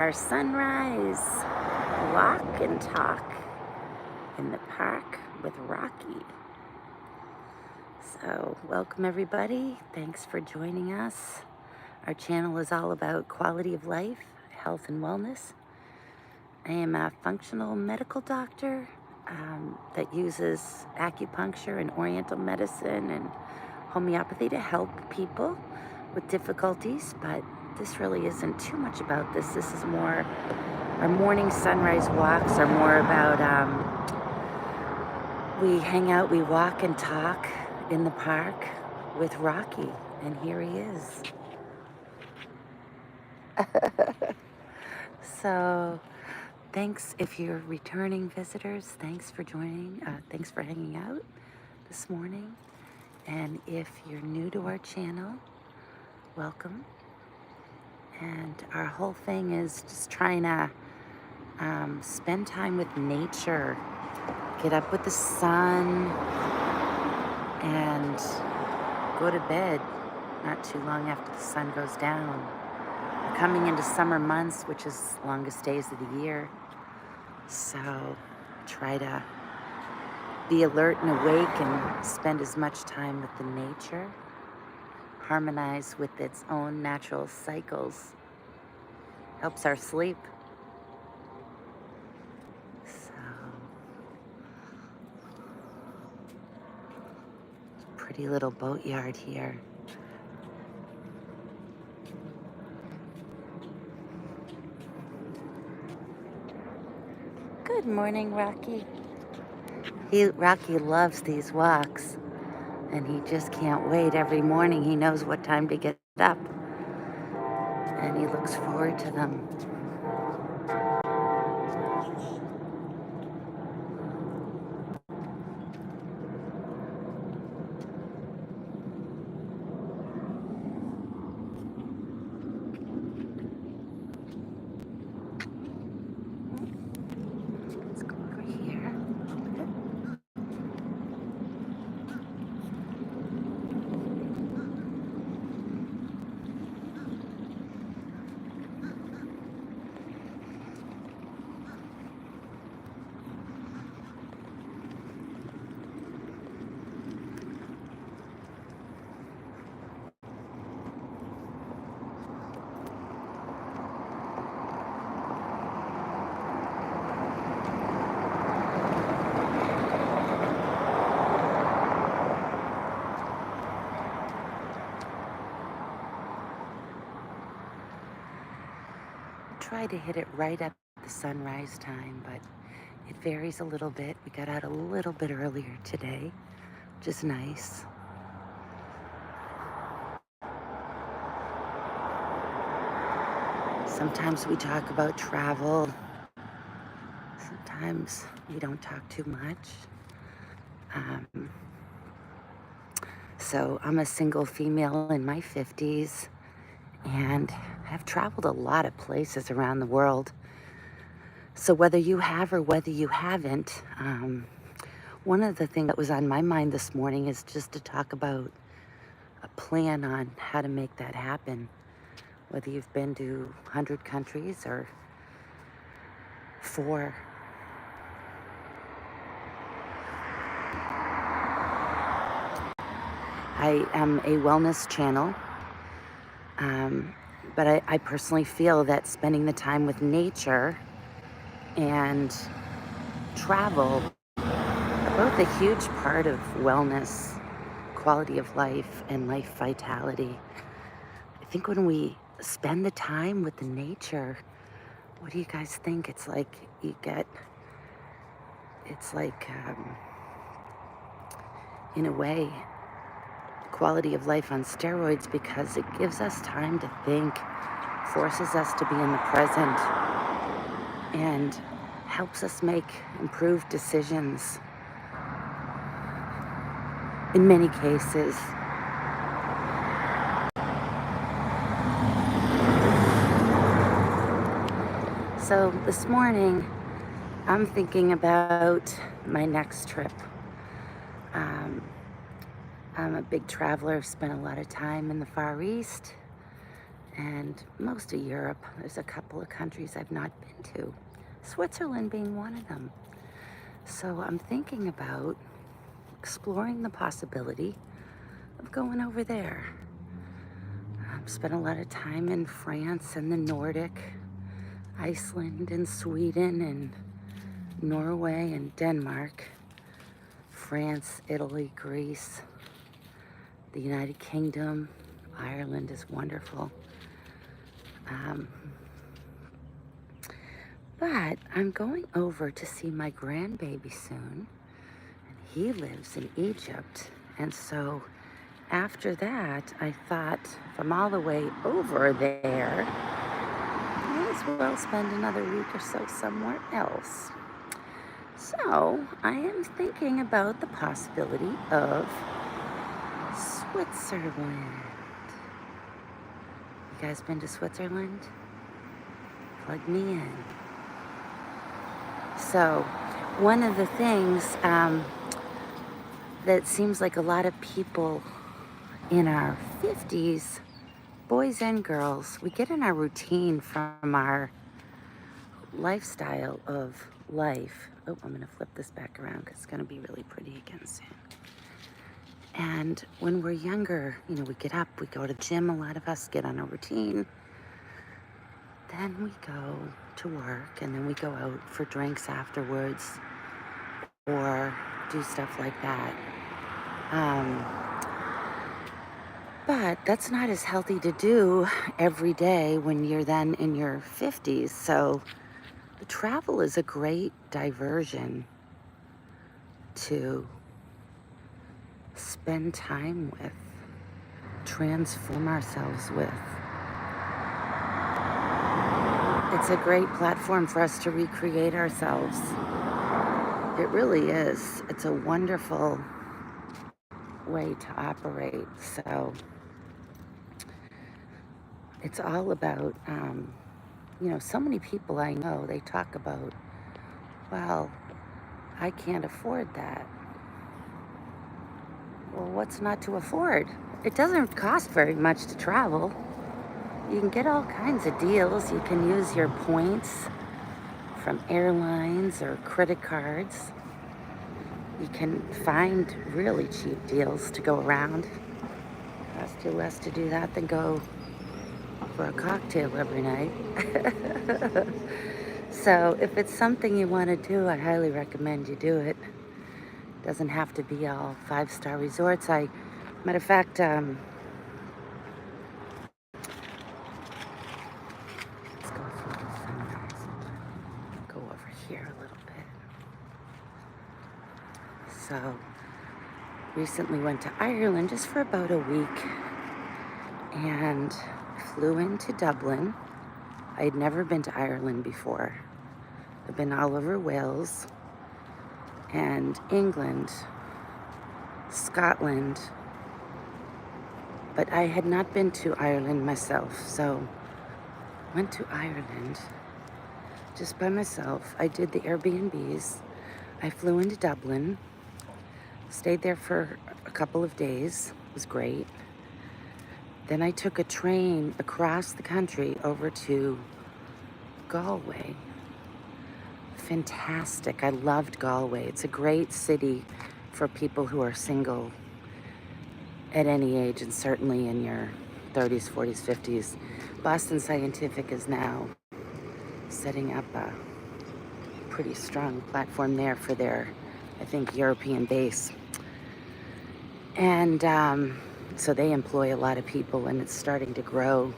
our sunrise walk and talk in the park with Rocky. So welcome everybody. Thanks for joining us. Our channel is all about quality of life, health and wellness. I am a functional medical doctor that uses acupuncture and oriental medicine and homeopathy to help people with difficulties, but this really isn't too much about this. This is more, our morning sunrise walks are more about, we hang out, we walk and talk in the park with Rocky, and here he is. So thanks if you're returning visitors, thanks for joining, thanks for hanging out this morning. And if you're new to our channel, welcome. And our whole thing is just trying to spend time with nature, get up with the sun, and go to bed not too long after the sun goes down. We're coming into summer months, which is the longest days of the year. So try to be alert and awake and spend as much time with the nature, harmonize with its own natural cycles, helps our sleep. So, pretty little boatyard here. Good morning, Rocky. Rocky loves these walks, and he just can't wait. Every morning he knows what time to get up, and he looks forward to them. Let's go over here. Try to hit it right up at the sunrise time, but it varies a little bit. We got out a little bit earlier today, which is nice. Sometimes we talk about travel. Sometimes we don't talk too much. So I'm a single female in my 50s and have traveled a lot of places around the world. So whether you have or whether you haven't, one of the things that was on my mind this morning is just to talk about a plan on how to make that happen. Whether you've been to 100 countries or 4. I am a wellness channel, but I personally feel that spending the time with nature and travel are both a huge part of wellness, quality of life, and life vitality. I think when we spend the time with the nature, what do you guys think? It's like you get, it's like, in a way, quality of life on steroids, because it gives us time to think, forces us to be in the present, and helps us make improved decisions in many cases. So this morning, I'm thinking about my next trip. I'm a big traveler. I've spent a lot of time in the Far East, and most of Europe. There's a couple of countries I've not been to, Switzerland being one of them. So I'm thinking about exploring the possibility of going over there. I've spent a lot of time in France and the Nordic, Iceland and Sweden and Norway and Denmark, France, Italy, Greece, the United Kingdom. Ireland is wonderful. But I'm going over to see my grandbaby soon, and he lives in Egypt. And so after that, I thought, if I'm all the way over there, I might as well spend another week or so somewhere else. So I am thinking about the possibility of Switzerland. You guys been to Switzerland? Plug me in. So one of the things that seems like a lot of people in our 50s, boys and girls, we get in our routine from our lifestyle of life. Oh, I'm going to flip this back around because it's going to be really pretty again soon. And when we're younger, you know, we get up, we go to the gym, a lot of us get on a routine. Then we go to work, and then we go out for drinks afterwards or do stuff like that. But that's not as healthy to do every day when you're then in your 50s. So the travel is a great diversion to spend time with, transform ourselves with. It's a great platform for us to recreate ourselves. It really is. It's a wonderful way to operate. So it's all about, you know, so many people I know, they talk about, well, I can't afford that. Well, what's not to afford? It doesn't cost very much to travel. You can get all kinds of deals. You can use your points from airlines or credit cards. You can find really cheap deals to go around. Costs you less to do that than go for a cocktail every night. So if it's something you want to do, I highly recommend you do it. Doesn't have to be all 5-star resorts. Matter of fact, let's go through the sunrise. Go over here a little bit. So recently went to Ireland just for about a week and flew into Dublin. I had never been to Ireland before. I've been all over Wales and England, Scotland, but I had not been to Ireland myself. So went to Ireland just by myself. I did the Airbnbs. I flew into Dublin, stayed there for a couple of days. It was great. Then I took a train across the country over to Galway. Fantastic. I loved Galway. It's a great city for people who are single at any age, and certainly in your 30s, 40s, 50s. Boston Scientific is now setting up a pretty strong platform there for their, I think, European base. And so they employ a lot of people, and it's starting to grow,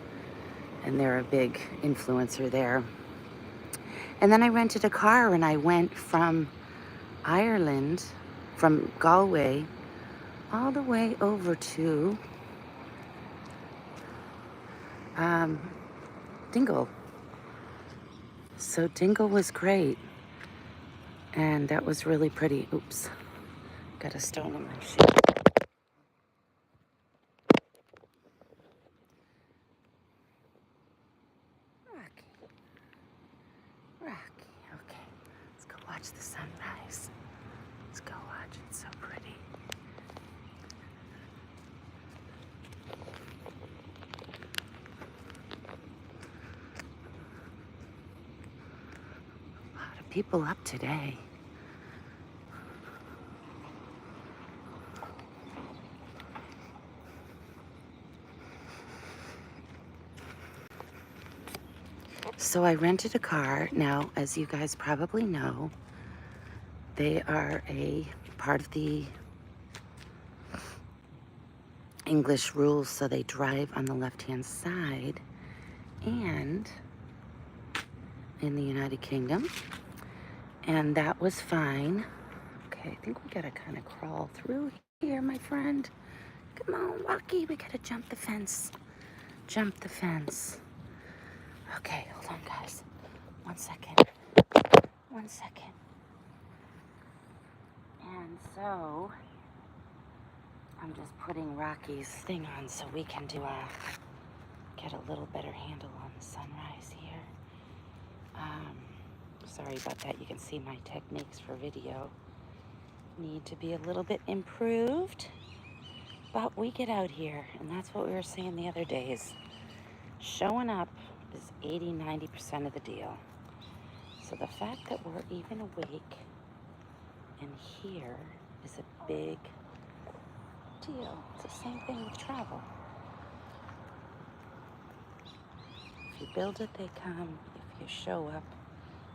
and they're a big influencer there. And then I rented a car, and I went from Ireland, from Galway, all the way over to Dingle. So Dingle was great, and that was really pretty. Oops, got a stone in my shoe. Rocky, okay. Let's go watch the sunrise. Let's go watch, it's so pretty. people up today. So I rented a car. Now, as you guys probably know, they are a part of the English rules, so they drive on the left-hand side. And in the United Kingdom, and that was fine. Okay, I think we gotta kind of crawl through here, my friend. Come on, Rockie, we gotta jump the fence. Jump the fence. Okay, hold on, guys. 1 second. 1 second. And so, I'm just putting Rockie's thing on so we can get a little better handle on the sunrise here. Sorry about that. You can see my techniques for video need to be a little bit improved. But we get out here, and that's what we were saying the other days. Showing up is 80-90% of the deal. So the fact that we're even awake and here is a big deal. It's the same thing with travel. If you build it, they come. If you show up,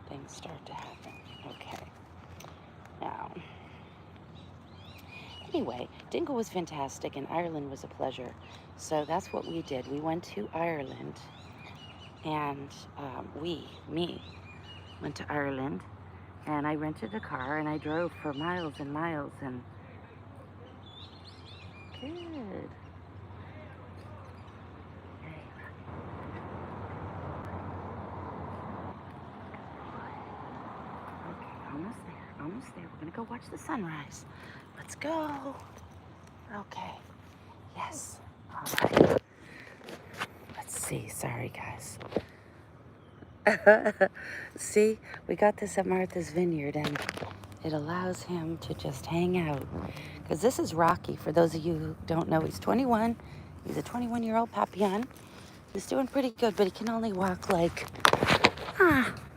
things start to happen. Okay. Now, anyway, Dingle was fantastic and Ireland was a pleasure. So that's what we did. We went to Ireland and me, went to Ireland and I rented a car and I drove for miles and miles and good. Almost there, almost there. We're gonna go watch the sunrise. Let's go. Okay, yes, all right. Let's see, sorry guys. See, we got this at Martha's Vineyard and it allows him to just hang out. Because this is Rockie, for those of you who don't know, he's 21. He's a 21-year-old Papillon. He's doing pretty good, but he can only walk like,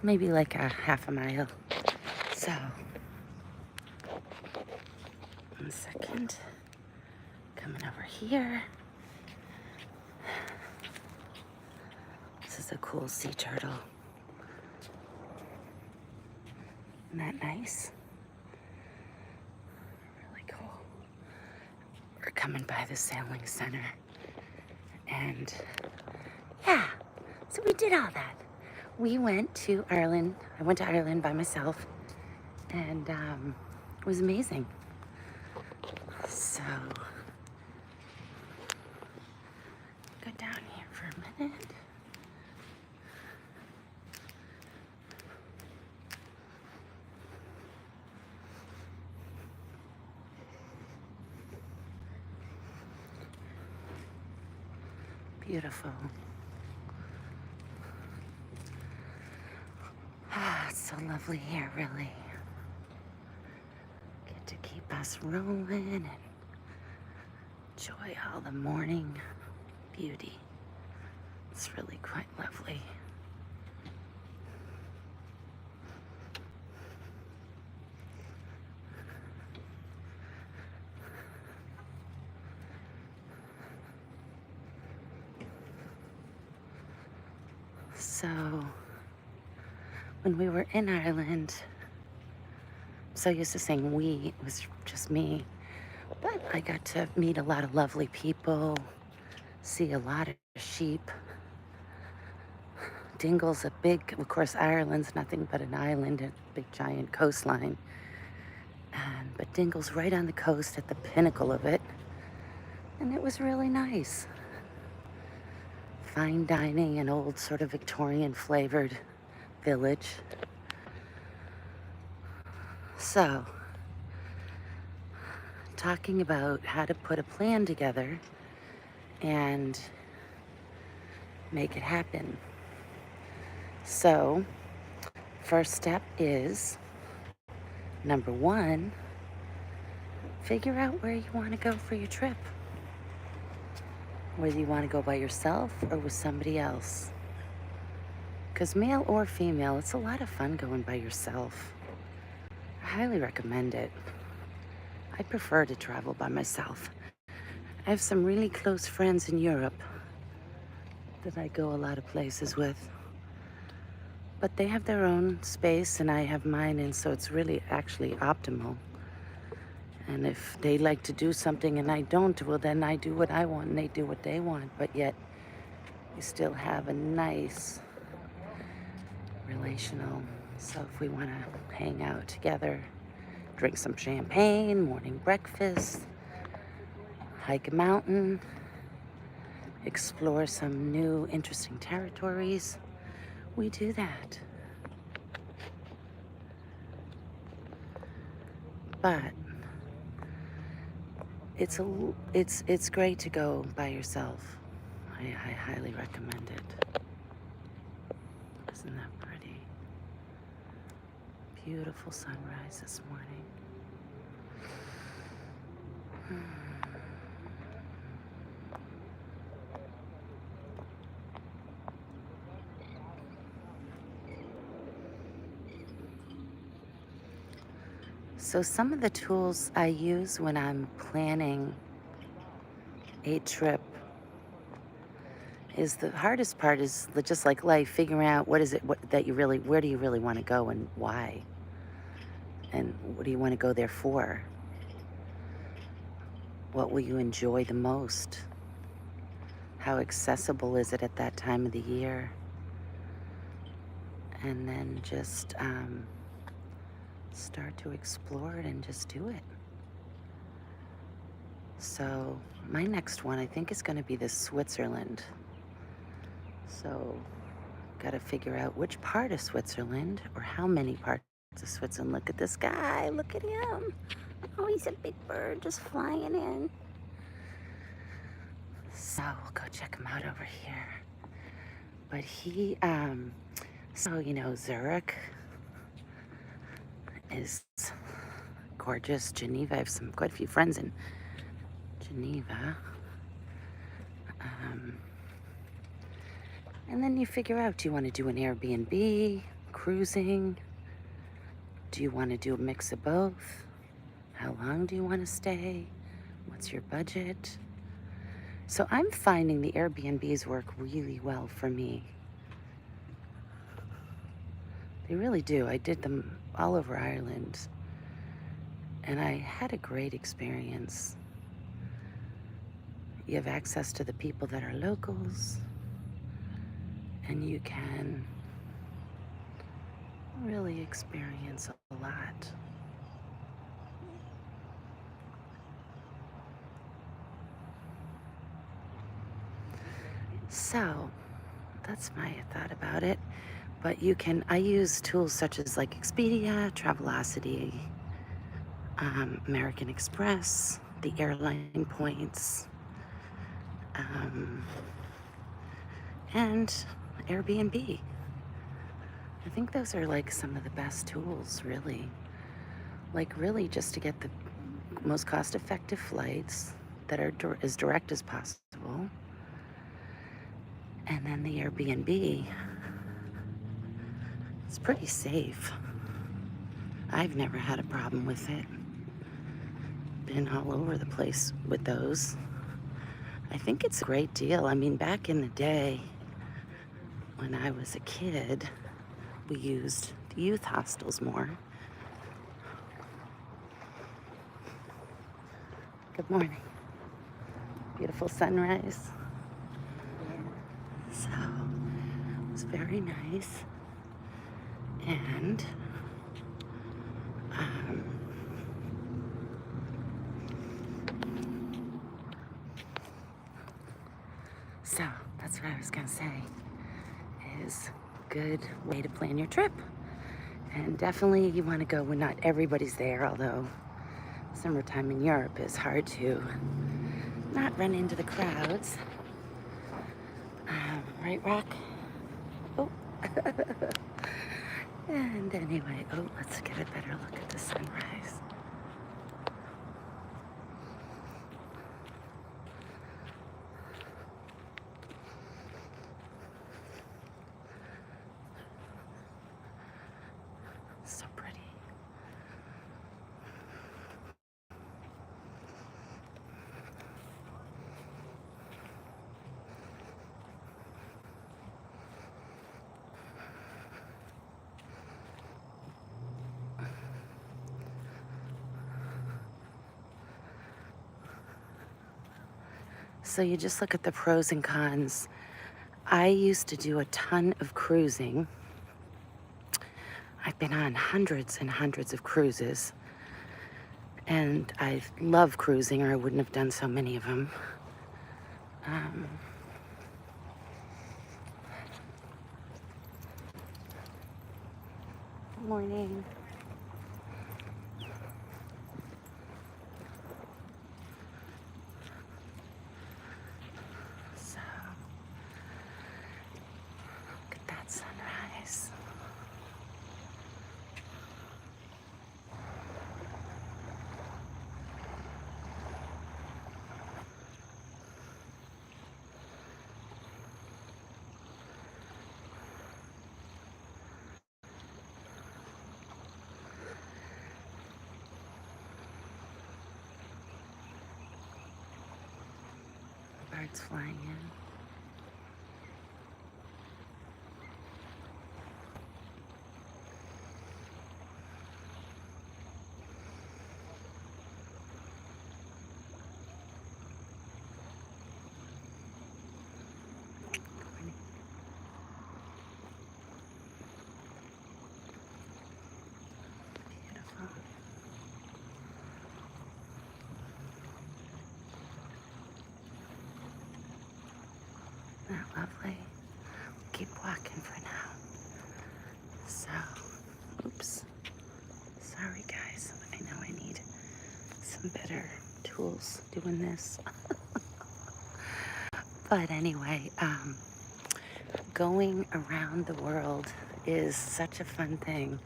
maybe like a half a mile. So, 1 second. Coming over here. This is a cool sea turtle. Isn't that nice? Really cool. We're coming by the sailing center. And yeah, so we did all that. We went to Ireland. I went to Ireland by myself. And it was amazing. So, go down here for a minute. Beautiful. It's so lovely here, really. Get to keep us rolling and enjoy all the morning beauty. It's really quite lovely. So, when we were in Ireland, I'm so used to saying we, it was just me, but I got to meet a lot of lovely people, see a lot of sheep. Dingle's a big, of course, Ireland's nothing but an island, a big giant coastline. But Dingle's right on the coast at the pinnacle of it, and it was really nice. Fine dining, an old sort of Victorian flavored village. So, talking about how to put a plan together and make it happen. So, first step is, number one, figure out where you want to go for your trip. Whether you want to go by yourself or with somebody else. Because male or female, it's a lot of fun going by yourself. I highly recommend it. I prefer to travel by myself. I have some really close friends in Europe that I go a lot of places with. But they have their own space and I have mine, and so it's really actually optimal. And if they like to do something and I don't, well, then I do what I want and they do what they want. But yet, we still have a nice relational. So if we want to hang out together, drink some champagne, morning breakfast, hike a mountain, explore some new interesting territories, we do that. But it's great to go by yourself. I highly recommend it. Isn't that pretty? Beautiful sunrise this morning. So some of the tools I use when I'm planning a trip is the hardest part is just like life, figuring out what is it that you really, where do you really want to go and why? And what do you want to go there for? What will you enjoy the most? How accessible is it at that time of the year? And then just start to explore it and just do it. So my next one, I think, is going to be the Switzerland. So got to figure out which part of Switzerland or how many parts of Switzerland. Look at this guy. Look at him. Oh, he's a big bird just flying in. So we'll go check him out over here. But he, so, you know, Zurich is gorgeous. Geneva, I have quite a few friends in Geneva. And then you figure out, do you want to do an Airbnb, cruising? Do you want to do a mix of both? How long do you want to stay? What's your budget? So I'm finding the Airbnbs work really well for me. They really do. I did them all over Ireland, and I had a great experience. You have access to the people that are locals, and you can really experience a lot. So that's my thought about it. But I use tools such as like Expedia, Travelocity, American Express, the airline points, and Airbnb. I think those are like some of the best tools, really. Like, really, just to get the most cost-effective flights that are as direct as possible. And then the Airbnb, it's pretty safe. I've never had a problem with it. Been all over the place with those. I think it's a great deal. I mean, back in the day, when I was a kid, we used the youth hostels more. Good morning. Beautiful sunrise. So, it was very nice. And, so that's what I was gonna say, is good way to plan your trip. And definitely you wanna go when not everybody's there, although summertime in Europe is hard to not run into the crowds. Right, Rock? Oh. And anyway, let's get a better look at the sunrise. So you just look at the pros and cons. I used to do a ton of cruising. I've been on hundreds and hundreds of cruises, and I love cruising, or I wouldn't have done so many of them. Good morning. So, look at that sunrise. Birds flying in. Beautiful. Isn't that lovely? Keep walking for now. So, oops. Sorry guys. I know I need some better tools doing this. But anyway, going around the world is such a fun thing,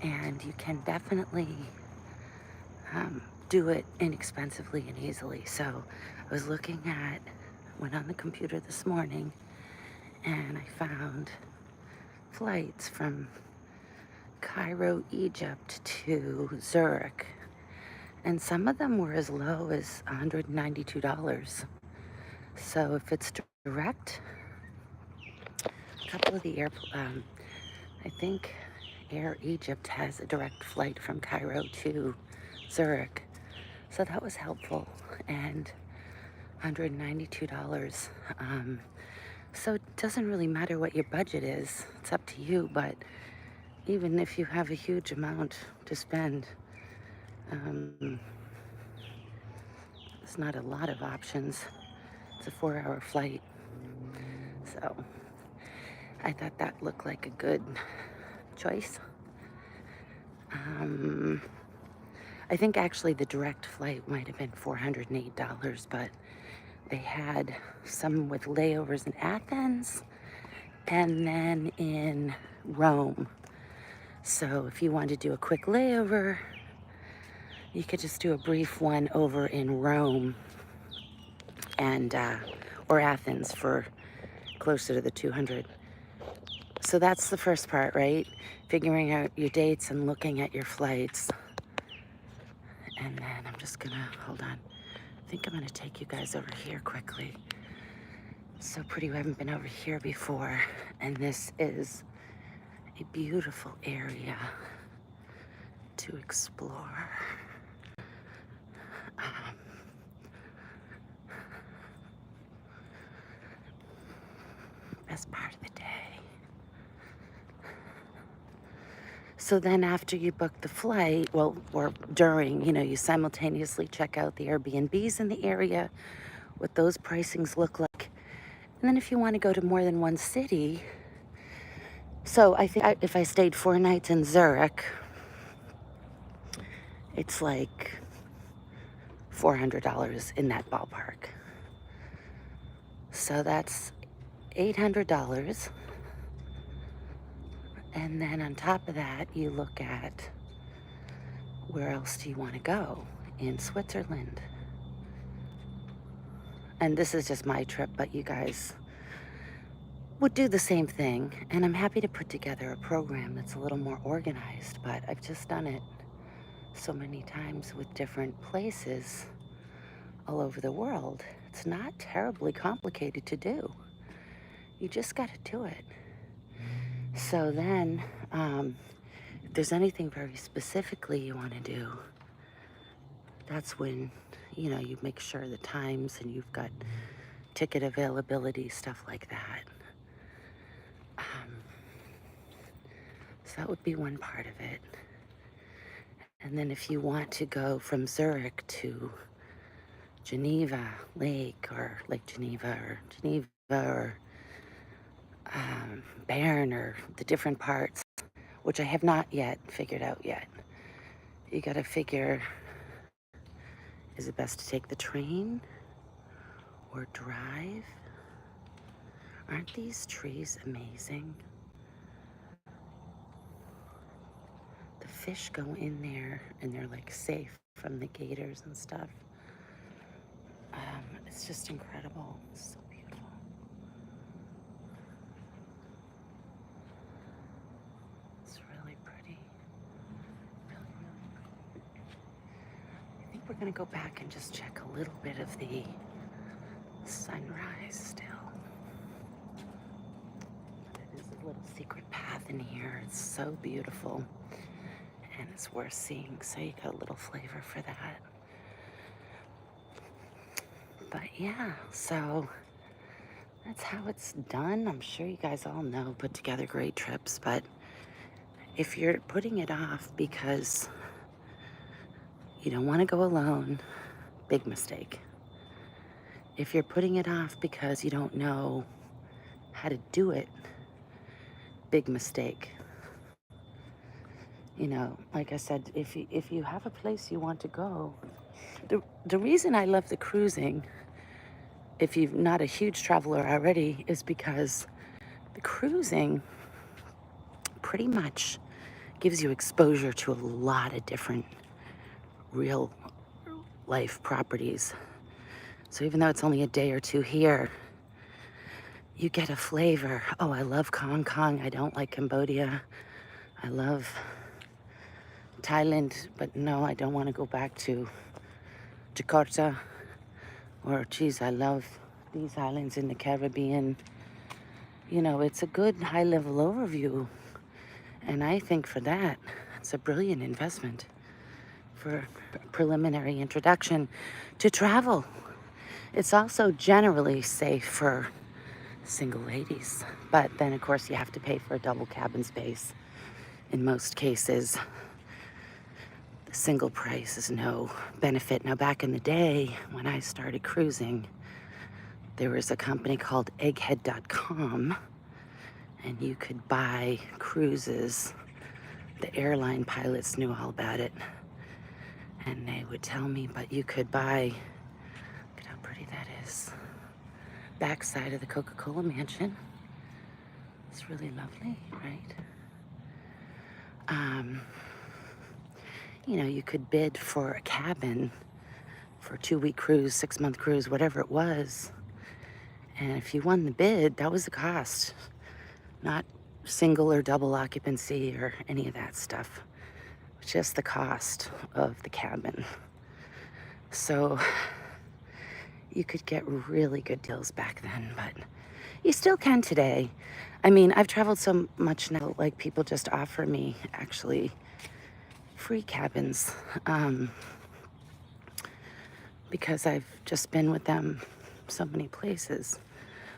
and you can definitely do it inexpensively and easily. So I was went on the computer this morning, and I found flights from Cairo, Egypt to Zurich, and some of them were as low as $192. So if it's direct, a couple of the I think Air Egypt has a direct flight from Cairo to Zurich. So that was helpful, and $192. So it doesn't really matter what your budget is. It's up to you, but even if you have a huge amount to spend, it's not a lot of options. It's a 4-hour flight. So I thought that looked like a good choice. I think actually the direct flight might have been $408, but they had some with layovers in Athens and then in Rome. So if you wanted to do a quick layover, you could just do a brief one over in Rome and or Athens for closer to the 200. So that's the first part, right? Figuring out your dates and looking at your flights. And then I'm just gonna, hold on. I think I'm gonna take you guys over here quickly. So pretty, we haven't been over here before. And this is a beautiful area to explore. Best part of the day. So then after you book the flight, well, or during, you simultaneously check out the Airbnbs in the area, what those pricings look like. And then if you want to go to more than one city, so I think if I stayed 4 nights in Zurich, it's like $400 in that ballpark. So that's $800. And then on top of that, you look at where else do you want to go in Switzerland. And this is just my trip, but you guys would do the same thing. And I'm happy to put together a program that's a little more organized, but I've just done it so many times with different places all over the world. It's not terribly complicated to do. You just got to do it. So then, if there's anything very specifically you want to do, that's when, you make sure the times and you've got ticket availability, stuff like that. So that would be one part of it. And then if you want to go from Zurich to Geneva Lake or Lake Geneva or Bern or the different parts, which I have not yet figured out yet, you got to figure, is it best to take the train or drive? Aren't these trees amazing? The fish go in there and they're like safe from the gators and stuff. It's just incredible. It's so beautiful. It's really pretty. Really, really pretty. I think we're gonna go back and just check a little bit of the sunrise still. There's a little secret path in here. It's so beautiful and it's worth seeing, so you got a little flavor for that. But yeah, so that's how it's done. I'm sure you guys all know, put together great trips, but if you're putting it off because you don't want to go alone, big mistake. If you're putting it off because you don't know how to do it, big mistake. You know, like I said, if you have a place you want to go, the reason I love the cruising, if you're not a huge traveler already, is because the cruising pretty much gives you exposure to a lot of different real life properties. So even though it's only a day or two here, you get a flavor. Oh, I love Hong Kong. I don't like Cambodia. I love Thailand, but no, I don't want to go back to Jakarta. Or, geez, I love these islands in the Caribbean. You know, it's a good high-level overview. And I think for that, it's a brilliant investment for a preliminary introduction to travel. It's also generally safe for single ladies. But then, of course, you have to pay for a double cabin space. In most cases, the single price is no benefit. Now, back in the day, when I started cruising, there was a company called egghead.com, and you could buy cruises. The airline pilots knew all about it, and they would tell me, but you could buy, look at how pretty that is, backside of the Coca-Cola mansion. It's really lovely, right? You know, you could bid for a cabin for a 2-week cruise, 6-month cruise, whatever it was. And if you won the bid, that was the cost. Not single or double occupancy or any of that stuff. Just the cost of the cabin. So you could get really good deals back then, but you still can today. I mean, I've traveled so much now, like people just offer me actually free cabins because I've just been with them so many places,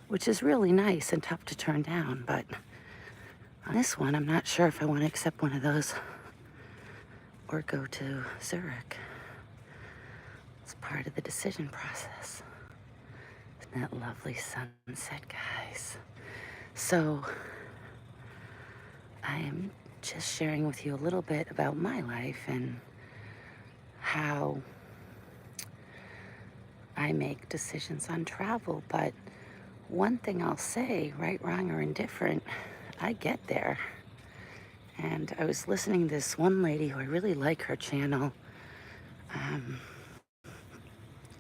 which is really nice and tough to turn down. But on this one, I'm not sure if I want to accept one of those or go to Zurich. It's part of the decision process. Isn't that lovely sunset, guys? So I am just sharing with you a little bit about my life and how I make decisions on travel. But one thing I'll say, right, wrong, or indifferent, I get there. And I was listening to this one lady who I really like her channel.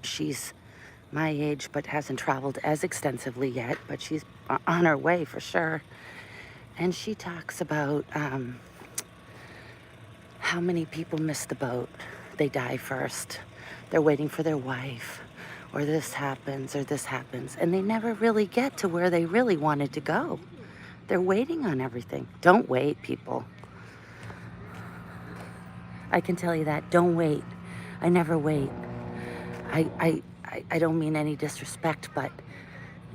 She's my age but hasn't traveled as extensively yet, but she's on her way for sure. And she talks about how many people miss the boat. They die first. They're waiting for their wife, or this happens, and they never really get to where they really wanted to go. They're waiting on everything. Don't wait, people. I can tell you that. Don't wait. I never wait. I don't mean any disrespect, but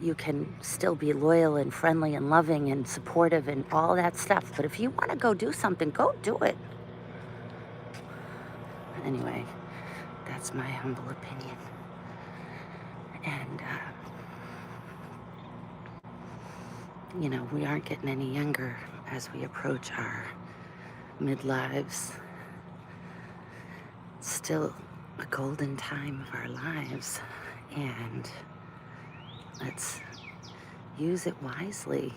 you can still be loyal and friendly and loving and supportive and all that stuff. But if you want to go do something, go do it. Anyway, that's my humble opinion. And, you know, we aren't getting any younger as we approach our midlives. It's still a golden time of our lives. And let's use it wisely.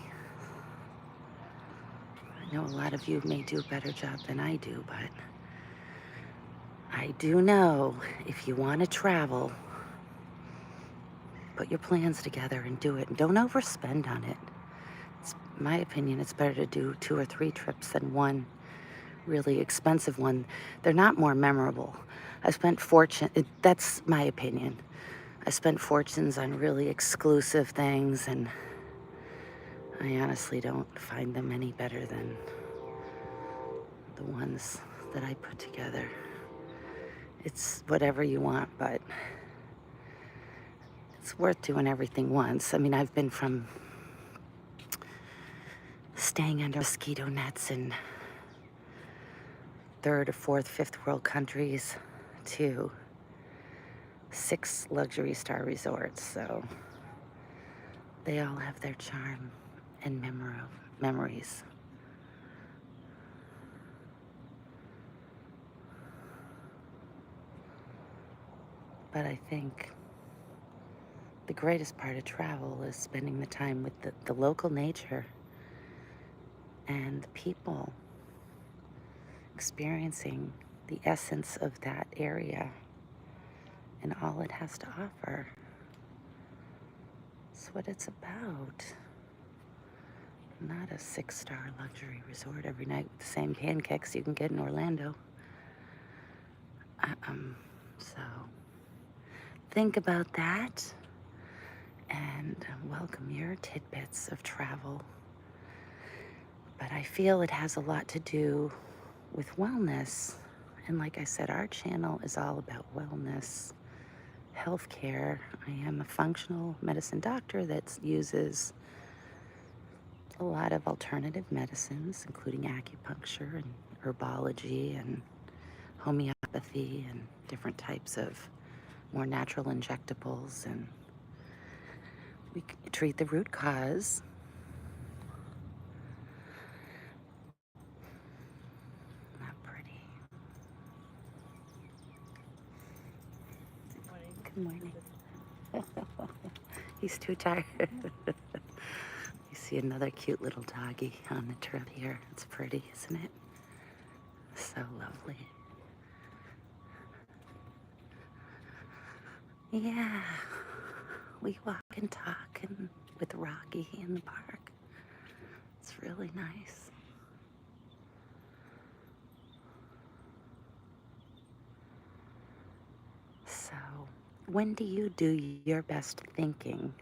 I know a lot of you may do a better job than I do, but I do know if you want to travel, put your plans together and do it. And don't overspend on it. It's my opinion, it's better to do 2 or 3 trips than one really expensive one. They're not more memorable. That's my opinion. I spent fortunes on really exclusive things, and I honestly don't find them any better than the ones that I put together. It's whatever you want, but it's worth doing everything once. I mean, I've been from staying under mosquito nets in 3rd or 4th, 5th world countries to 6 luxury star resorts, so they all have their charm and memories. But I think the greatest part of travel is spending the time with the local nature and the people, experiencing the essence of that area and all it has to offer. It's what it's about. Not a 6-star luxury resort every night with the same pancakes you can get in Orlando. So think about that and welcome your tidbits of travel. But I feel it has a lot to do with wellness. And like I said, our channel is all about wellness, healthcare. I am a functional medicine doctor that uses a lot of alternative medicines, including acupuncture and herbology and homeopathy and different types of more natural injectables. And we treat the root cause. Not pretty. Good morning. He's too tired. You see another cute little doggy on the trip here. It's pretty, isn't it? So lovely. Yeah, we walk and talk with Rockie in the park. It's really nice. So, when do you do your best thinking?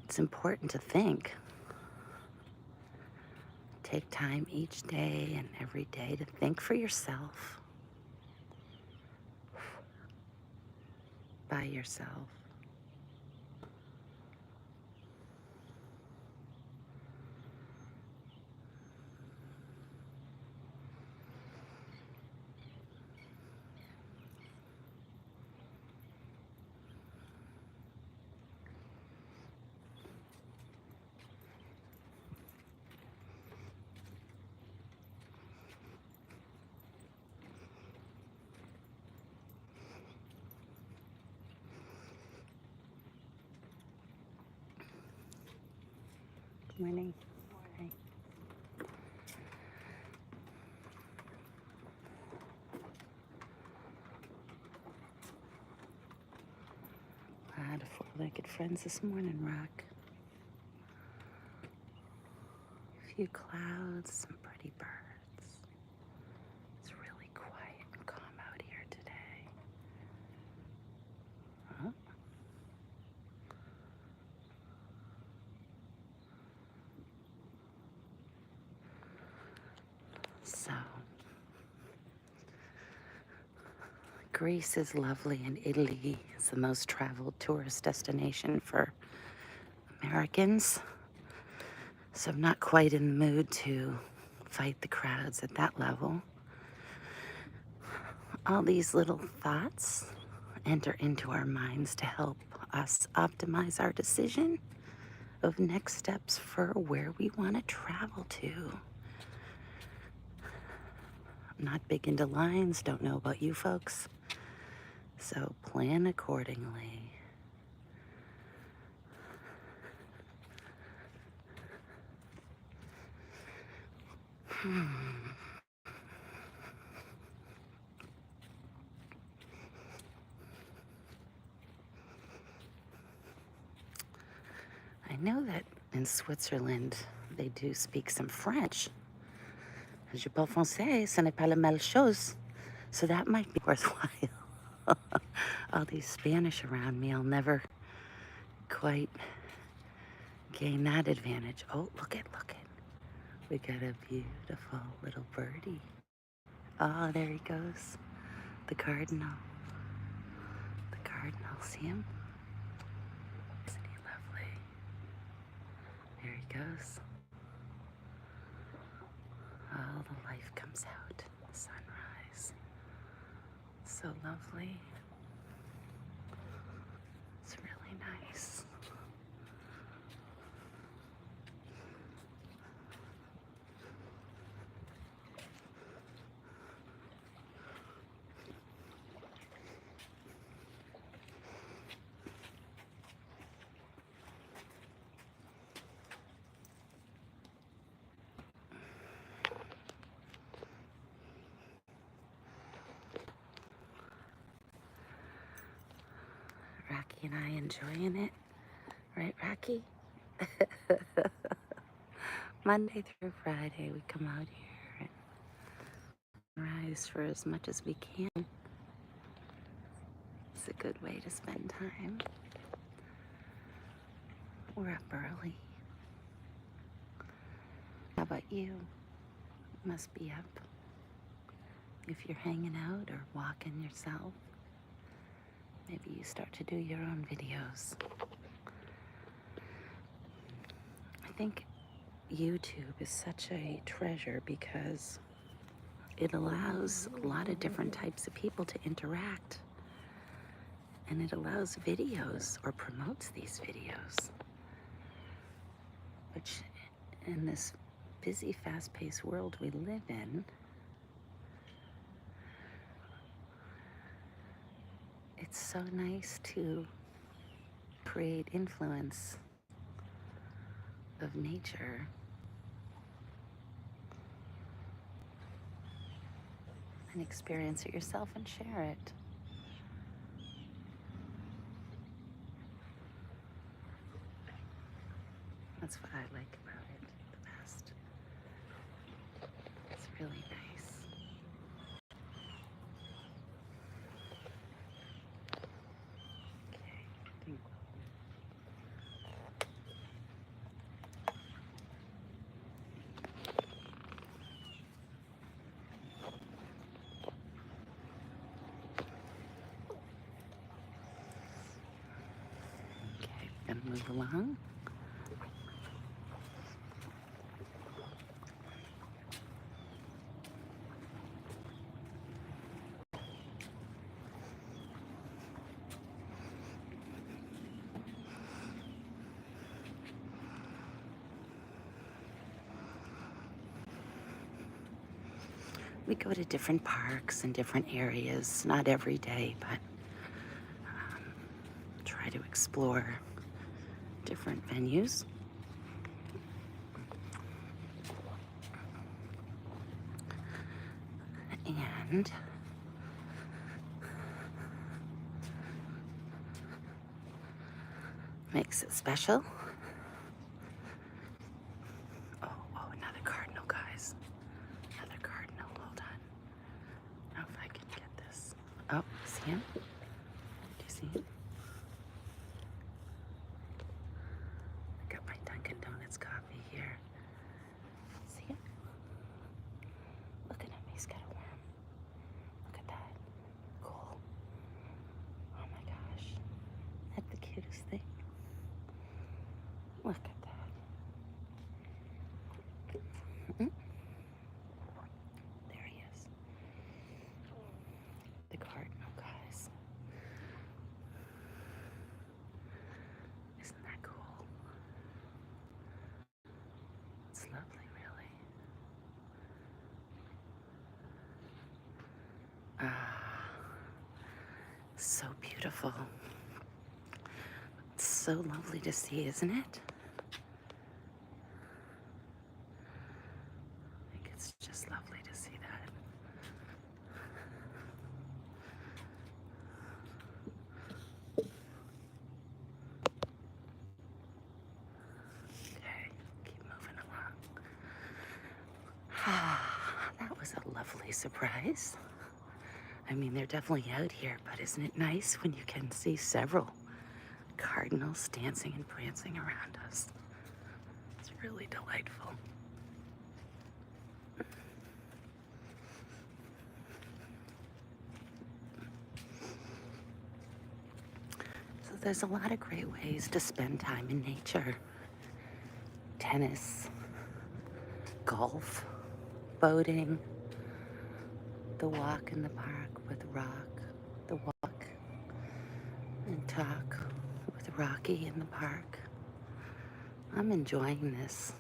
It's important to think. Take time each day and every day to think for yourself, by yourself. Good morning. Hi. A lot of 4-legged friends this morning, Rock. A few clouds, some pretty birds. It's really quiet and calm out here today. Huh? So, Greece is lovely, and Italy is the most traveled tourist destination for Americans. So I'm not quite in the mood to fight the crowds at that level. All these little thoughts enter into our minds to help us optimize our decision of next steps for where we want to travel to. I'm not big into lines, don't know about you folks, so plan accordingly. I know that in Switzerland they do speak some French. Je parle français, ce n'est pas la même chose. So that might be worthwhile. All these Spanish around me, I'll never quite gain that advantage. Oh, look it. We got a beautiful little birdie. Oh, there he goes. The cardinal. The cardinal, see him? Isn't he lovely? There he goes. Oh, the life comes out. The sunrise. So lovely. It's really nice. Rocky and I enjoying it. Right, Rocky? Monday through Friday, we come out here and rise for as much as we can. It's a good way to spend time. We're up early. How about you? Must be up. If you're hanging out or walking yourself, maybe you start to do your own videos. I think YouTube is such a treasure because it allows a lot of different types of people to interact. And it allows videos or promotes these videos, which in this busy, fast-paced world we live in, it's so nice to create influence of nature and experience it yourself and share it. That's what I like about it the best. It's really nice. Okay. Okay, gonna move along. We go to different parks and different areas, not every day, but try to explore different venues. And makes it special. Oh, another cardinal, guys. Another cardinal. Hold on. I don't know if I can get this. Oh, see him? Do you see him? I got my Dunkin' Donuts coffee here. See him? Look at him. He's got a worm. Look at that. Cool. beautiful. It's so lovely to see, isn't it? I think it's just lovely to see that. Okay, keep moving along. That was a lovely surprise. I mean, they're definitely out here, but isn't it nice when you can see several cardinals dancing and prancing around us? It's really delightful. So there's a lot of great ways to spend time in nature. Tennis, golf, boating, the walk in the park with Rock, the walk and talk with Rocky in the park. I'm enjoying this.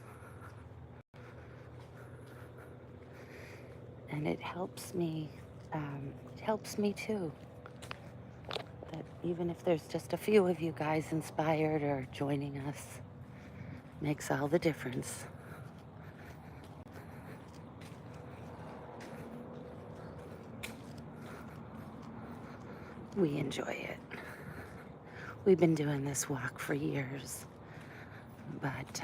And it helps me too. That even if there's just a few of you guys inspired or joining us, makes all the difference. We enjoy it. We've been doing this walk for years, but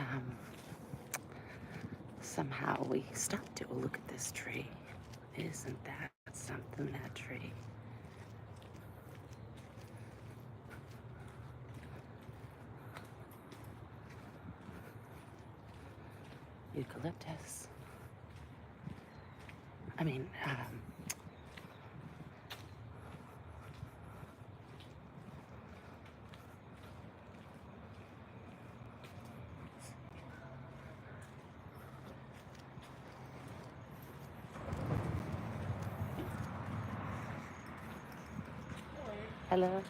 somehow we stopped to look at this tree. Isn't that something, that tree? Eucalyptus. I mean, hello?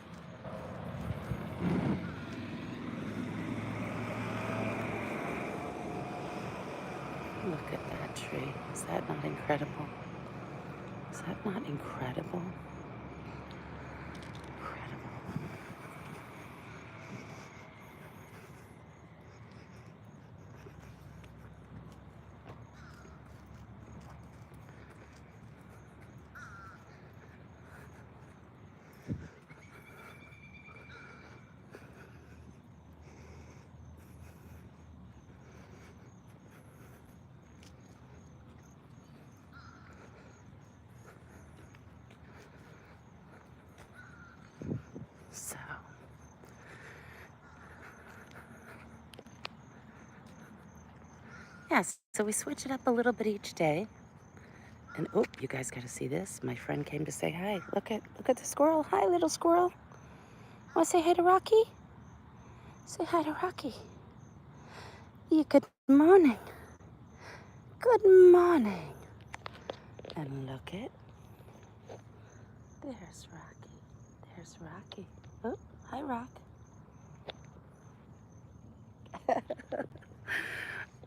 Look at that tree. Is that not incredible? Is that not incredible? Incredible. So, yes, so we switch it up a little bit each day. And oh, you guys got to see this. My friend came to say hi. Look at the squirrel. Hi, little squirrel. Want to say hi to Rocky? Say hi to Rocky. Yeah, good morning. Good morning. And look at, there's Rocky. There's Rocky. Oh, hi, Rock.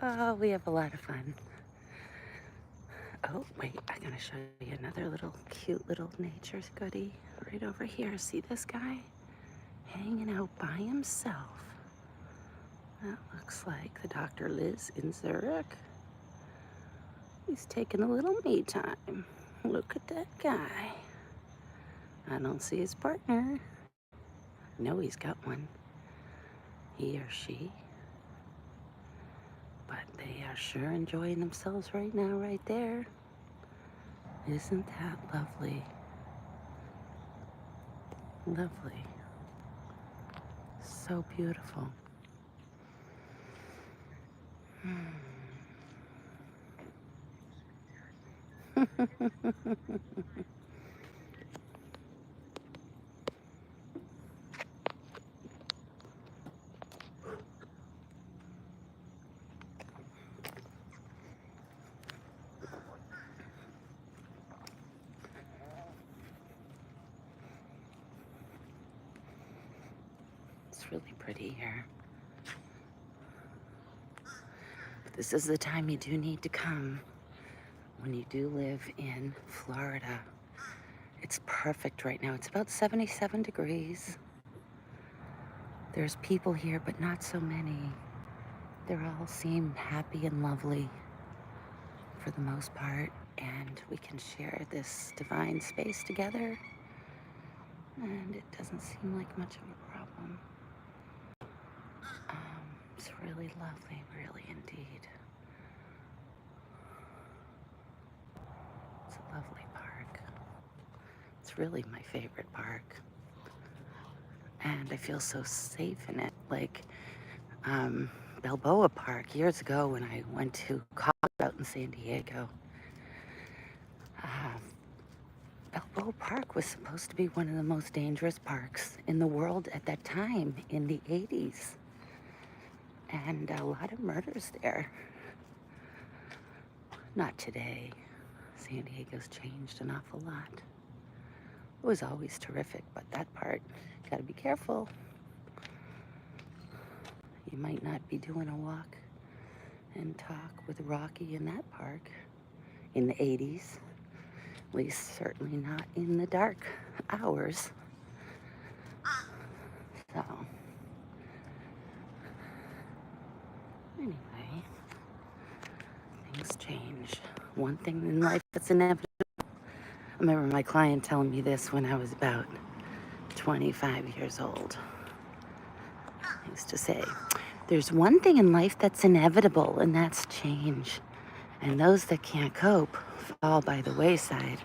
Oh, we have a lot of fun. Oh, wait, I'm going to show you another little cute little nature goodie right over here. See this guy? Hanging out by himself. That looks like the Dr. Liz in Zurich. He's taking a little me time. Look at that guy. I don't see his partner. No, he's got one. He or she. But they are sure enjoying themselves right now, right there. Isn't that lovely? Lovely. So beautiful. It's really pretty here. But this is the time you do need to come when you do live in Florida. It's perfect right now. It's about 77 degrees. There's people here, but not so many. They all seem happy and lovely for the most part, and we can share this divine space together, and it doesn't seem like much of a problem. It's really lovely, really indeed. It's a lovely park. It's really my favorite park, and I feel so safe in it. Like Balboa Park years ago when I went to college out in San Diego. Uh, Balboa Park was supposed to be one of the most dangerous parks in the world at that time in the 80s. And a lot of murders there. Not today. San Diego's changed an awful lot. It was always terrific, but that part, gotta be careful. You might not be doing a walk and talk with Rockie in that park in the 80s. At least certainly not in the dark hours. So, anyway, things change. One thing in life that's inevitable. I remember my client telling me this when I was about 25 years old. He used to say, there's one thing in life that's inevitable, and that's change. And those that can't cope fall by the wayside.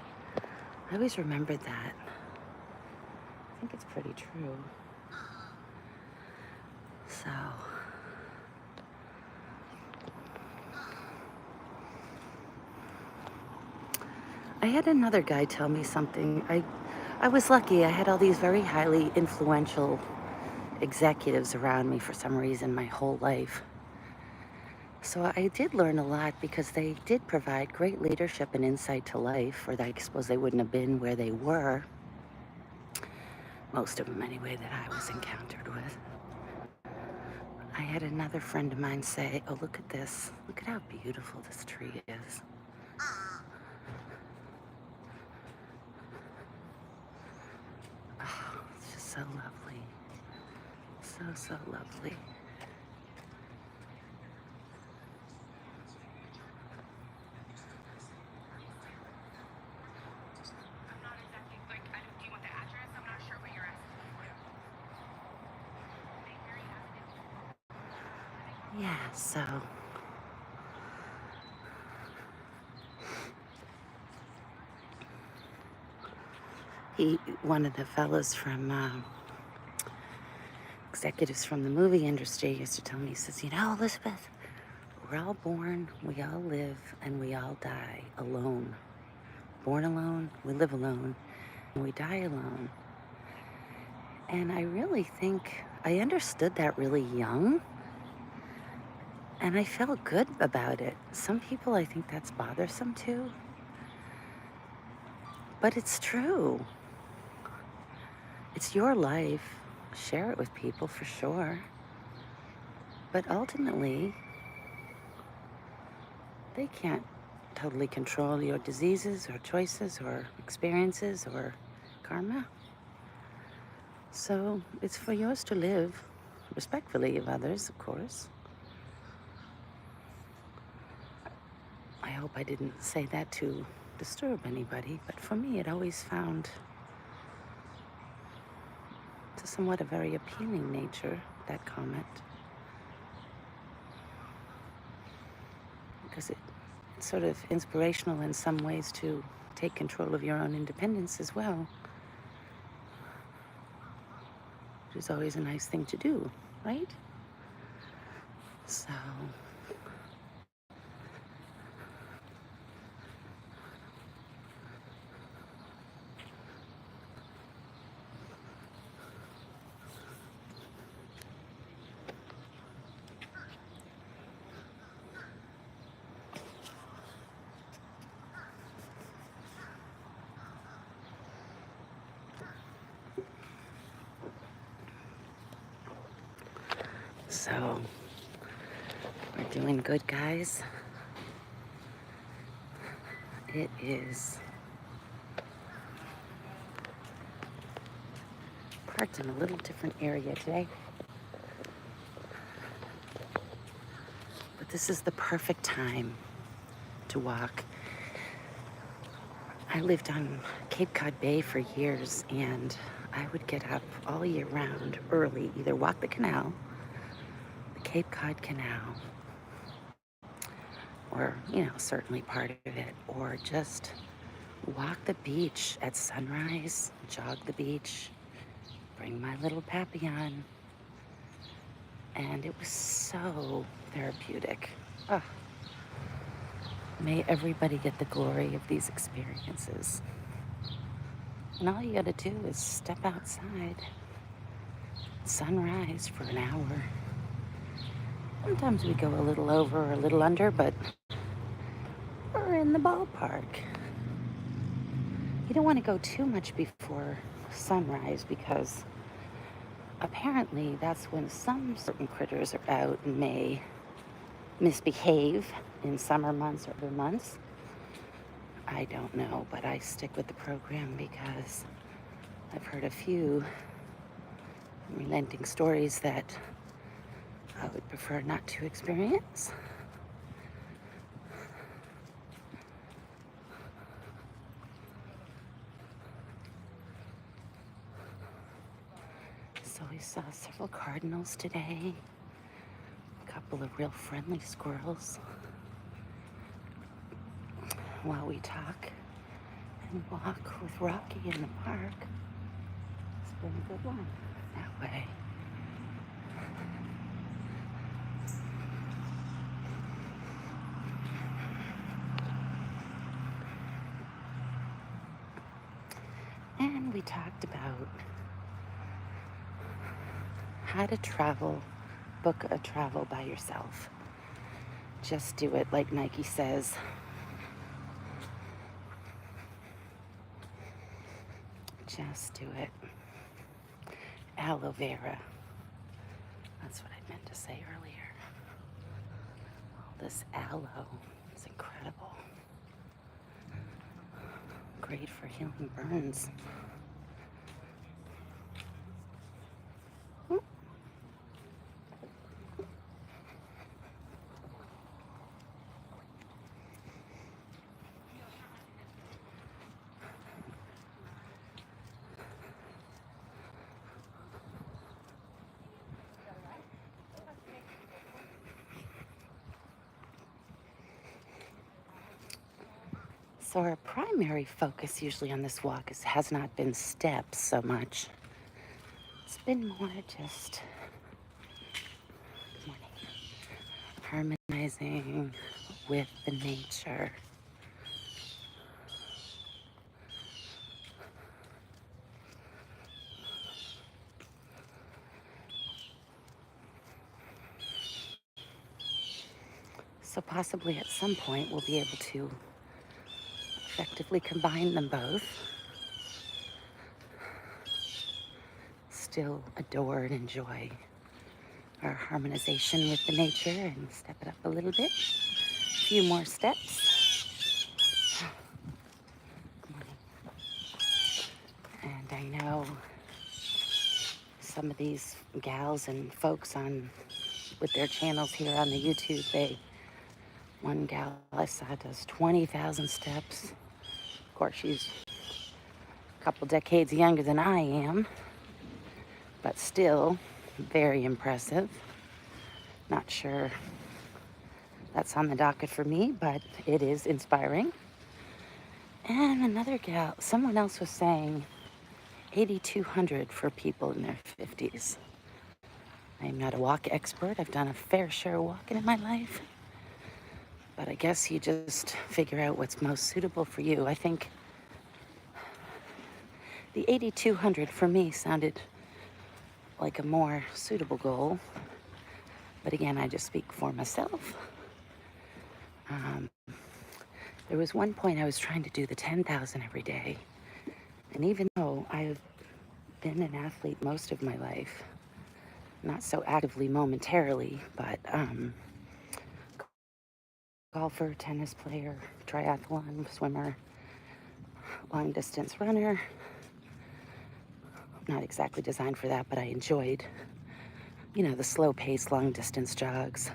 I always remembered that. I think it's pretty true. So, I had another guy tell me something. I was lucky. I had all these very highly influential executives around me for some reason my whole life. So I did learn a lot because they did provide great leadership and insight to life, or I suppose they wouldn't have been where they were. Most of them anyway that I was encountered with. I had another friend of mine say, oh, look at this. Look at how beautiful this tree is. Oh, it's just so lovely. So lovely. Yeah, so one of the fellows from executives from the movie industry used to tell me, he says, you know, Elizabeth, we're all born, we all live, and we all die alone. Born alone, we live alone, and we die alone. And I really think I understood that really young, and I felt good about it. Some people, I think that's bothersome too, but it's true. It's your life. Share it with people for sure. But ultimately, they can't totally control your diseases or choices or experiences or karma. So it's for yours to live, respectfully of others, of course. I hope I didn't say that to disturb anybody, but for me, it always found to somewhat a very appealing nature, that comment. Because it's sort of inspirational in some ways to take control of your own independence as well, which is always a nice thing to do, right? So, so we're doing good, guys. It is parked in a little different area today. But this is the perfect time to walk. I lived on Cape Cod Bay for years, and I would get up all year round early, either walk the canal, the Cape Cod Canal, or, certainly part of it, or just walk the beach at sunrise, jog the beach, bring my little Papillon, and it was so therapeutic. Oh, may everybody get the glory of these experiences. And all you gotta do is step outside, sunrise for an hour. Sometimes we go a little over or a little under, but we're in the ballpark. You don't want to go too much before sunrise because apparently that's when some certain critters are out and may misbehave in summer months or other months. I don't know, but I stick with the program because I've heard a few relenting stories that I would prefer not to experience. So we saw several cardinals today, a couple of real friendly squirrels while we talk and walk with Rockie in the park. It's been a good one that way. And we talked about how to travel, book a travel by yourself. Just do it like Nike says. Just do it. Aloe vera. That's what I meant to say earlier. All this aloe is incredible. Great for healing burns. So our primary focus usually on this walk has not been steps so much. It's been more just harmonizing with the nature. So possibly at some point we'll be able to effectively combine them both. Still adore and enjoy our harmonization with the nature and step it up a little bit. A few more steps. Good morning. And I know some of these gals and folks with their channels here on the YouTube, one gal I saw does 20,000 steps. Of course, she's a couple decades younger than I am, but still very impressive. Not sure that's on the docket for me, but it is inspiring. And another gal, someone else was saying 8,200 for people in their 50s. I'm not a walk expert. I've done a fair share of walking in my life. But I guess you just figure out what's most suitable for you. I think the 8,200 for me sounded like a more suitable goal. But again, I just speak for myself. There was one point I was trying to do the 10,000 every day. And even though I've been an athlete most of my life, not so actively momentarily, but golfer, tennis player, triathlon, swimmer, long distance runner, not exactly designed for that, but I enjoyed, you know, the slow pace, long distance jogs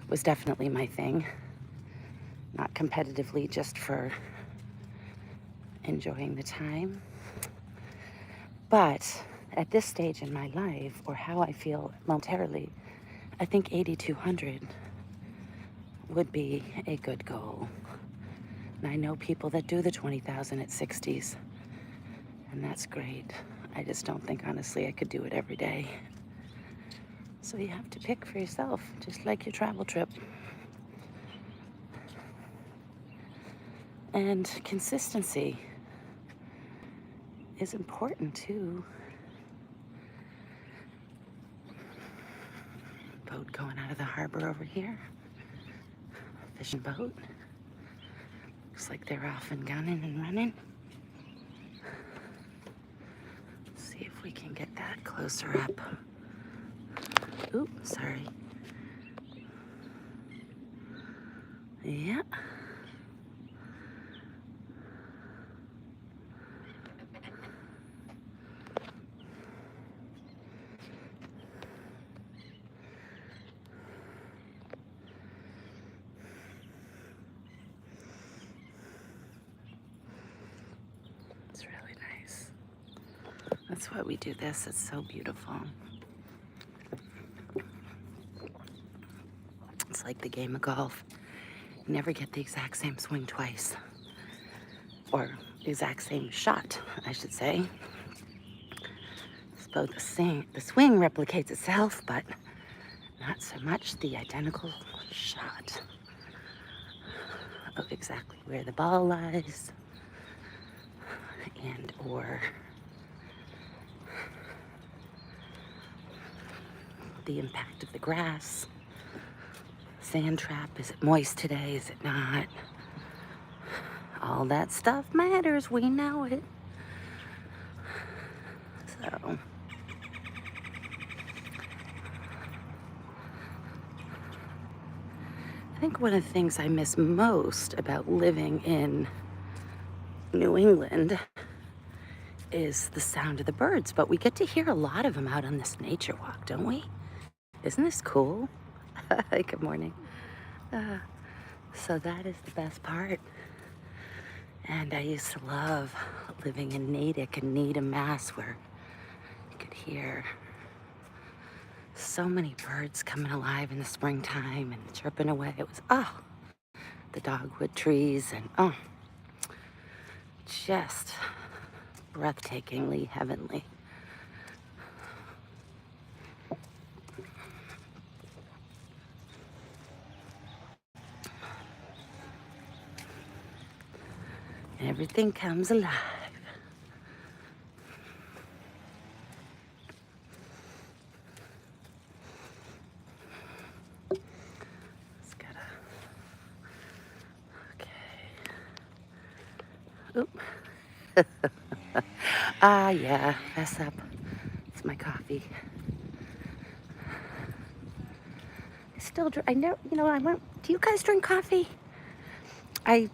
was definitely my thing. Not competitively, just for enjoying the time. But at this stage in my life, or how I feel momentarily, I think 8,200 would be a good goal. And I know people that do the 20,000 at 60s, and that's great. I just don't think, honestly, I could do it every day. So you have to pick for yourself, just like your travel trip. And consistency is important too. Boat going out of the harbor over here. Fishing boat. Looks like they're off and gunning and running. Let's see if we can get that closer up. Oop, sorry. Yeah. It's really nice. That's why we do this. It's so beautiful. It's like the game of golf. You never get the exact same swing twice. Or exact same shot, I should say. So the swing replicates itself, but not so much the identical shot of exactly where the ball lies and or the impact of the grass. Sand trap, is it moist today? Is it not? All that stuff matters, we know it. So I think one of the things I miss most about living in New England is the sound of the birds, but we get to hear a lot of them out on this nature walk, don't we? Isn't this cool? Good morning. So that is the best part. And I used to love living in Natick and Needham, Mass, where you could hear so many birds coming alive in the springtime and chirping away. It was, the dogwood trees and, just breathtakingly heavenly. Everything comes alive. Just gotta, okay. Oop. Yeah, mess up. It's my coffee. I still drink, I know, you know, do you guys drink coffee? I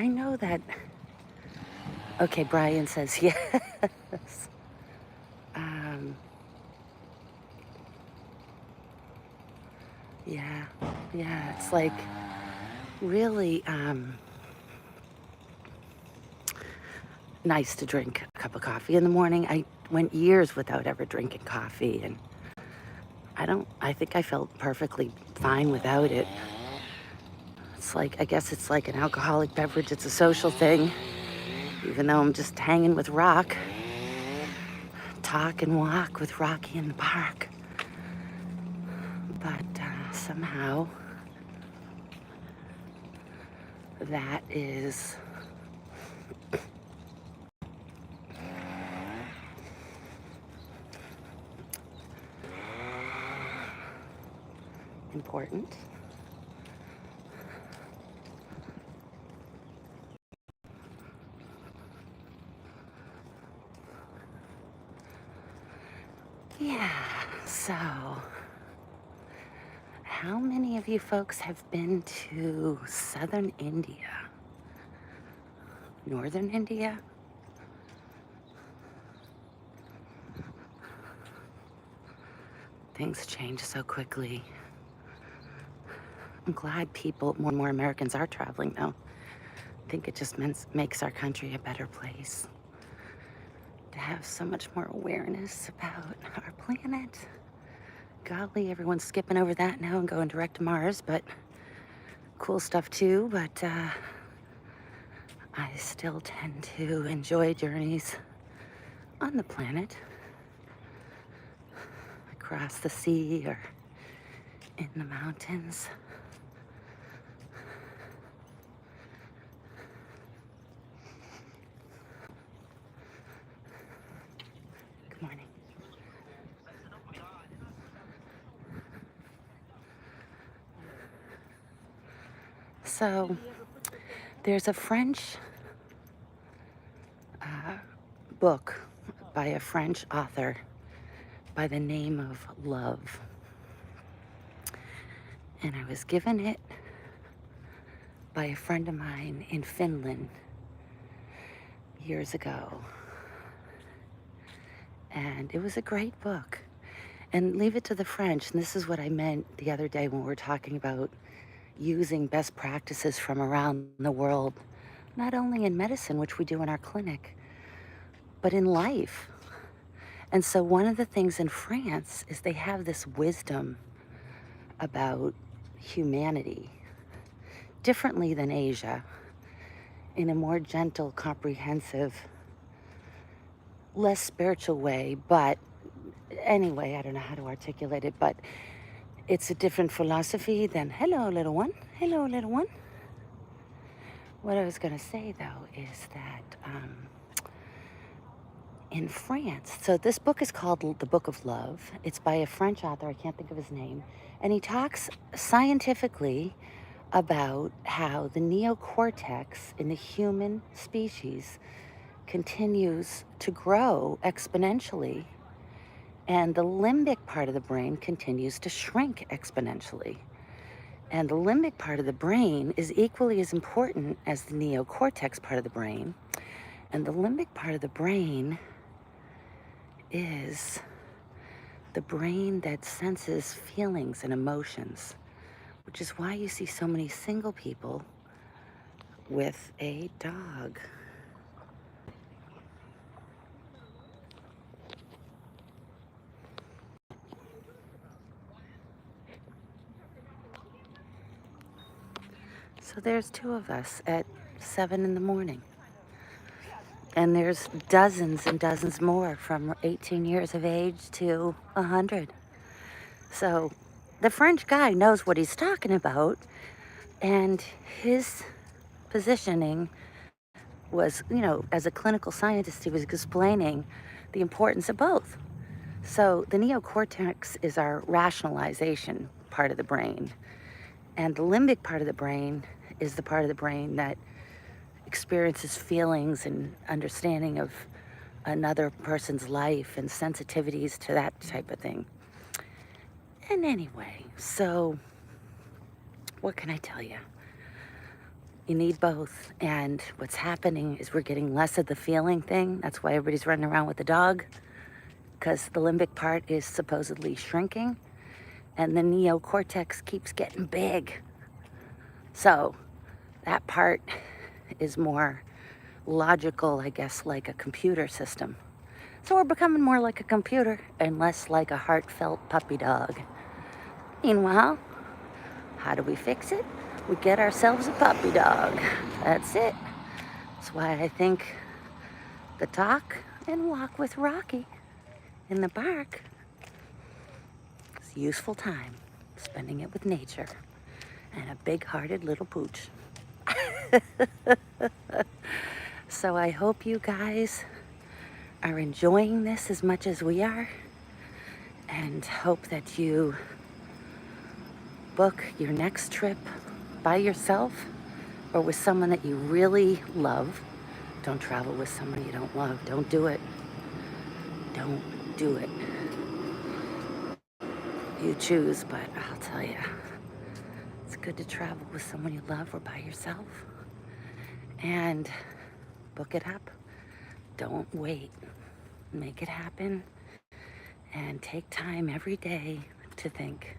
know that, okay, Brian says yes. Yeah, it's like really, nice to drink a cup of coffee in the morning. I went years without ever drinking coffee, and I think I felt perfectly fine without it. It's like, I guess it's like an alcoholic beverage. It's a social thing, even though I'm just hanging with Rock. Talk and walk with Rockie in the park. But somehow that is important. Yeah, so how many of you folks have been to southern India? Northern India? Things change so quickly. I'm glad more and more Americans are traveling, though. I think it just makes our country a better place to have so much more awareness about our planet. Golly, everyone's skipping over that now and going direct to Mars, but cool stuff too. But I still tend to enjoy journeys on the planet, across the sea or in the mountains. Good morning. So there's a French book by a French author by the name of Love. And I was given it by a friend of mine in Finland years ago. And it was a great book. And leave it to the French. And this is what I meant the other day when we were talking about using best practices from around the world, not only in medicine, which we do in our clinic, but in life. And so one of the things in France is they have this wisdom about humanity, differently than Asia, in a more gentle, comprehensive, less spiritual way. But anyway, I don't know how to articulate it, but it's a different philosophy than, hello, little one. Hello, little one. What I was going to say, though, is that in France, so this book is called The Book of Love. It's by a French author, I can't think of his name, and he talks scientifically about how the neocortex in the human species continues to grow exponentially, and the limbic part of the brain continues to shrink exponentially. And the limbic part of the brain is equally as important as the neocortex part of the brain. And the limbic part of the brain is the brain that senses feelings and emotions, which is why you see so many single people with a dog. So there's two of us at 7 in the morning. And there's dozens and dozens more from 18 years of age to 100. So the French guy knows what he's talking about, and his positioning was, as a clinical scientist, he was explaining the importance of both. So the neocortex is our rationalization part of the brain, and the limbic part of the brain is the part of the brain that experiences feelings and understanding of another person's life and sensitivities to that type of thing. And anyway, so what can I tell you? You need both. And what's happening is we're getting less of the feeling thing. That's why everybody's running around with the dog, because the limbic part is supposedly shrinking and the neocortex keeps getting big. So that part is more logical, I guess, like a computer system. So we're becoming more like a computer and less like a heartfelt puppy dog. Meanwhile, how do we fix it? We get ourselves a puppy dog. That's it. That's why I think the talk and walk with Rockie in the park is useful time, spending it with nature and a big-hearted little pooch. So I hope you guys are enjoying this as much as we are, and hope that you book your next trip by yourself or with someone that you really love. Don't travel with someone you don't love. Don't do it. Don't do it. You choose, but I'll tell you, it's good to travel with someone you love or by yourself. And book it up. Don't wait. Make it happen. and take time every day to think.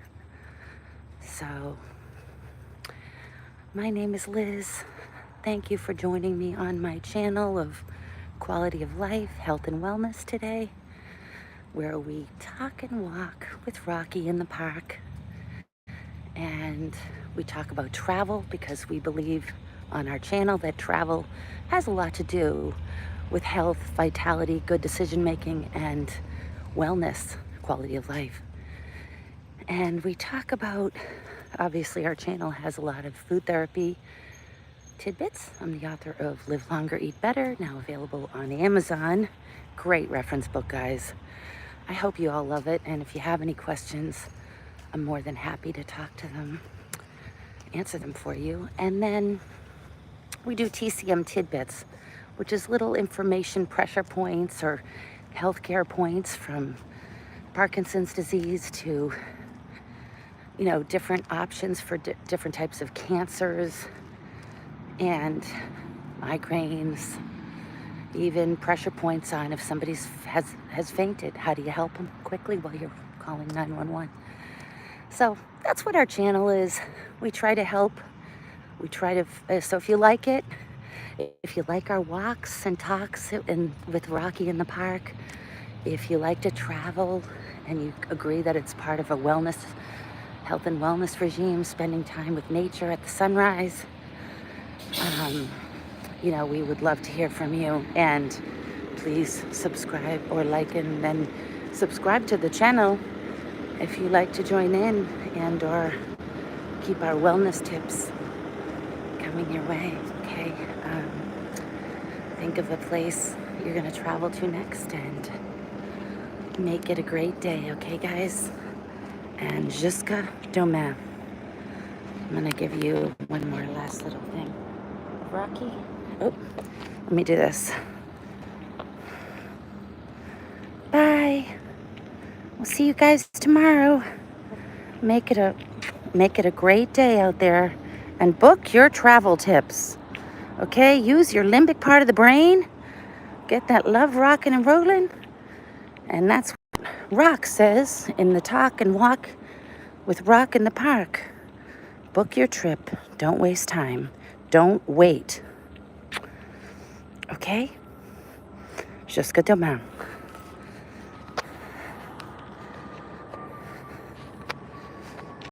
So, my name is Liz. Thank you for joining me on my channel of quality of life, health, and wellness today, where we talk and walk with Rockie in the park. And we talk about travel because we believe on our channel that travel has a lot to do with health, vitality, good decision making, and wellness, quality of life. And we talk about, obviously, our channel has a lot of food therapy tidbits. I'm the author of Live Longer, Eat Better, now available on Amazon. Great reference book, guys. I hope you all love it. And if you have any questions, I'm more than happy to talk to them, answer them for you. And then we do TCM tidbits, which is little information pressure points or healthcare points from Parkinson's disease to, different options for different types of cancers and migraines, even pressure points on if somebody has fainted. How do you help them quickly while you're calling 911? So that's what our channel is. We try to help. We try to, so if you like it, if you like our walks and talks with Rockie in the park, if you like to travel and you agree that it's part of a health and wellness regime, spending time with nature at the sunrise, we would love to hear from you. And please subscribe or like and then subscribe to the channel if you like to join in and or keep our wellness tips coming your way. Okay. Think of a place you're going to travel to next and make it a great day. Okay, guys? And jusqu'à demain. I'm going to give you one more last little thing. Rockie? Oh, let me do this. Bye. We'll see you guys tomorrow. Make it a great day out there and book your travel tips. Okay? Use your limbic part of the brain. Get that love rocking and rolling. And that's what Rock says in the talk and walk with Rock in the park. Book your trip. Don't waste time. Don't wait. Okay? Jusqu'à demain.